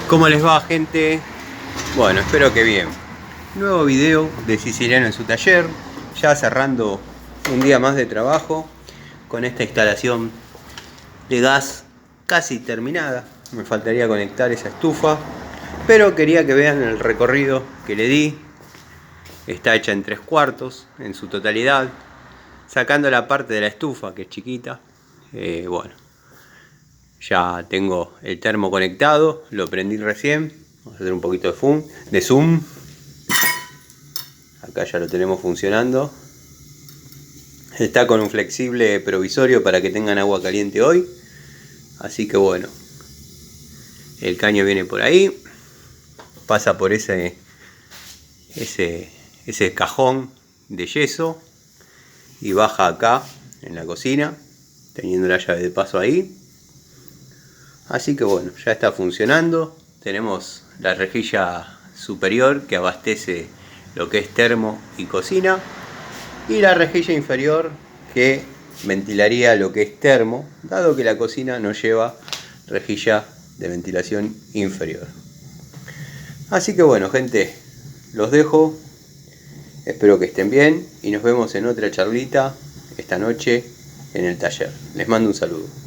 ¿Cómo les va, gente? Bueno, espero que bien. Nuevo video de Siciliano en su taller, ya cerrando un día más de trabajo con esta instalación de gas casi terminada. Me faltaría conectar esa estufa, pero quería que vean el recorrido que le di. Está hecha en 3/4 en su totalidad, sacando la parte de la estufa que es chiquita. Bueno, ya tengo el termo conectado, lo prendí recién. Vamos a hacer un poquito de zoom. Acá ya lo tenemos funcionando. Está con un flexible provisorio para que tengan agua caliente hoy. Así que bueno, el caño viene por ahí, pasa por ese cajón de yeso y baja acá en la cocina, teniendo la llave de paso ahí. Así que bueno, ya está funcionando. Tenemos la rejilla superior que abastece lo que es termo y cocina, y la rejilla inferior que ventilaría lo que es termo, dado que la cocina no lleva rejilla de ventilación inferior. Así que bueno, gente, los dejo. Espero que estén bien y nos vemos en otra charlita esta noche en el taller. Les mando un saludo.